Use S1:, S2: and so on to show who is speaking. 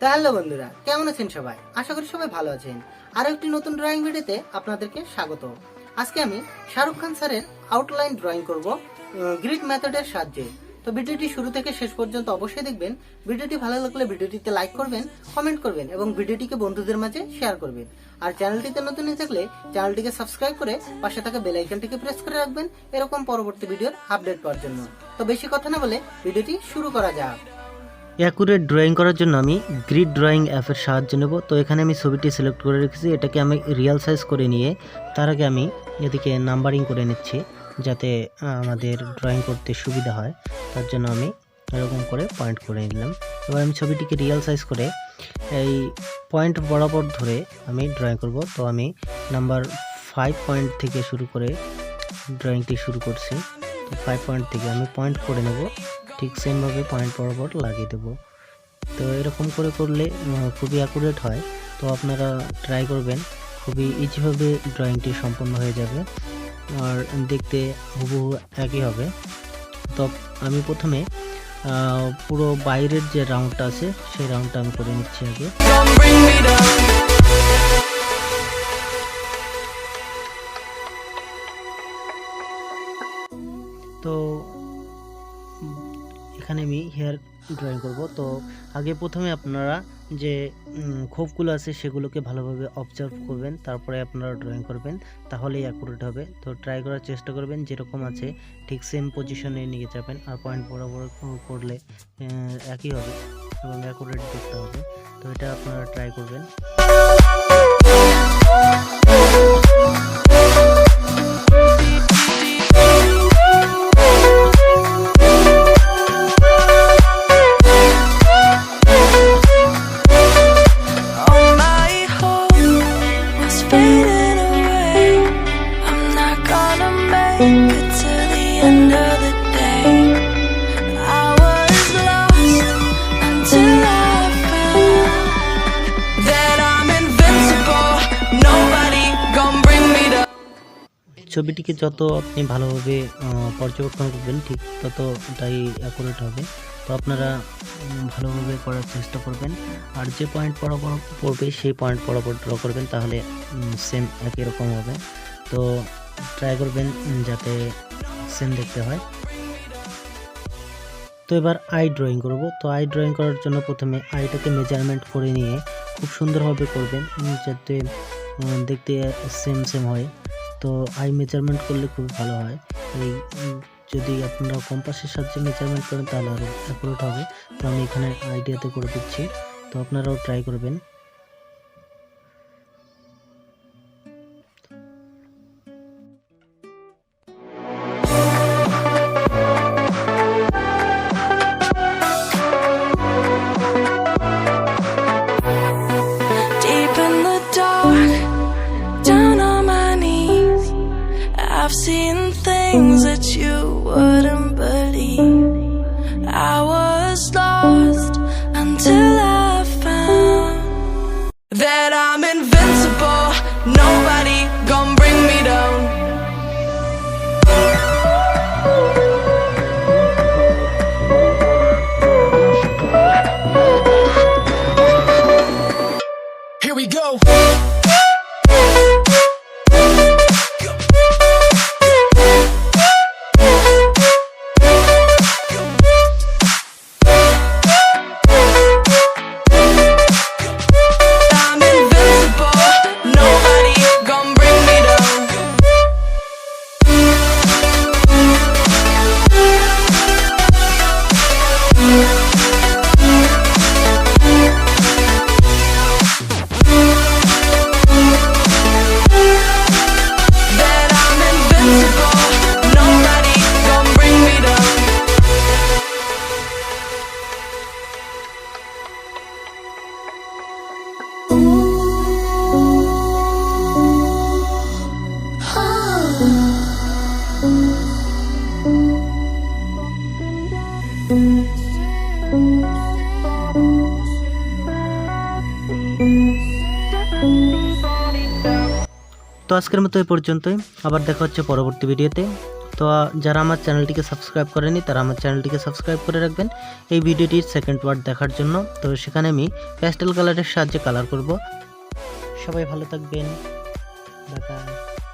S1: তো হ্যালো বন্ধুরা, কেমন আছেন সবাই? আশা করি সবাই ভালো আছেন। আরো একটি নতুন ড্রয়িং ভিডিওতে আপনাদেরকে স্বাগত। আজকে আমি শাহরুখ খান স্যারের আউটলাইন ড্রয়িং করব গ্রিড মেথডের সাহায্যে। তো ভিডিওটি শুরু থেকে শেষ পর্যন্ত অবশ্যই দেখবেন। ভিডিওটি ভালো লাগলে ভিডিওটিতে লাইক করবেন, কমেন্ট করবেন এবং ভিডিওটিকে বন্ধুদের মাঝে শেয়ার করবেন। আর চ্যানেলটিতে নতুন হয়ে থাকলে চ্যানেলটিকে সাবস্ক্রাইব করে পাশে থাকা বেল আইকনটিকে প্রেস করে রাখবেন এরকম পরবর্তী ভিডিওর আপডেট পাওয়ার জন্য। তো বেশি কথা না বলে ভিডিওটি শুরু করা যাক।
S2: অ্যাকুরেট ড্রয়িং করার জন্য আমি গ্রিড ড্রয়িং অ্যাপের সাহায্য নেব। তো এখানে আমি ছবিটি সিলেক্ট করে রেখেছি, এটাকে আমি রিয়াল সাইজ করে নিয়ে তার আগে আমি এদিকে নাম্বারিং করে নিচ্ছি যাতে আমাদের ড্রয়িং করতে সুবিধা হয়। তার জন্য আমি এরকম করে পয়েন্ট করে নিলাম। এবার আমি ছবিটিকে রিয়াল সাইজ করে এই পয়েন্ট বরাবর ধরে আমি ড্রয়িং করব। তো আমি নাম্বার 5 পয়েন্ট থেকে শুরু করে ড্রয়িংটি শুরু করছি। তো 5 পয়েন্ট থেকে আমি পয়েন্ট করে নেব, ঠিক সেমভাবে পয়েন্ট বরাবর লাগিয়ে দেবো। তো এরকম করে করলে খুবই অ্যাকুরেট হয়। তো আপনারা ট্রাই করবেন, খুবই ইজিভাবে ড্রয়িংটি সম্পন্ন হয়ে যাবে আর দেখতে হুবহু একই হবে। তো আমি প্রথমে পুরো বাইরের যে রাউন্ডটা আছে সেই রাউন্ডটা আমি করে নিচ্ছি আগে। তো এখানে আমি হেয়ার ড্রয়িং করব। তো আগে প্রথমে আপনারা যে খোপগুলো আছে সেগুলোকে ভালোভাবে অবজার্ভ করবেন, তারপরে আপনারা ড্রয়িং করবেন, তাহলেই অ্যাকুরেট হবে। তো ট্রাই করার চেষ্টা করবেন যেরকম আছে ঠিক সেম পজিশনে নিয়ে যাবেন, আর পয়েন্ট বরাবর করলে একই হবে এবং অ্যাকুরেট দেখতে হবে। তো এটা আপনারা ট্রাই করবেন। ছবিটিকে যত আপনি ভালোভাবে পর্যবেক্ষণ করবেন ঠিক ততটাই অ্যাকুরেট হবে। তো আপনারা ভালোভাবে করার চেষ্টা করবেন, আর যে পয়েন্ট বরাবর পড়বে সেই পয়েন্ট বরাবর ড্র করবেন, তাহলে সেম একই রকম হবে। তো ট্রাই করবেন যাতে সেম দেখতে হয়। তো এবার আই ড্রয়িং করব। তো আই ড্রয়িং করার জন্য প্রথমে আইটাকে মেজারমেন্ট করে নিয়ে খুব সুন্দরভাবে করবেন যাতে দেখতে সেম হয়। তো আই মেজারমেন্ট করলে খুবই ভালো হয়। এই যদি আপনারা কম্পাসের সাহায্যে মেজারমেন্ট করেন তাহলে আরও অ্যাকুরেট হবে। তো আমি এখানে আইডিয়াতে করে দিচ্ছি, তো আপনারাও ট্রাই করবেন।
S3: I've seen things that you wouldn't believe. I was lost until I found that I'm invincible. Nobody gonna bring me down. Here we go.
S2: তো আজকের মতো এই পর্যন্তই, আবার দেখা হচ্ছে পরবর্তী ভিডিওতে। তো যারা আমার চ্যানেলটিকে সাবস্ক্রাইব করেনি তারা আমার চ্যানেলটিকে সাবস্ক্রাইব করে রাখবেন এই ভিডিওটির সেকেন্ড পার্ট দেখার জন্য। তো সেখানে আমি প্যাস্টেল কালারের সাহায্যে কালার করব। সবাই ভালো থাকবেন, বাই বাই।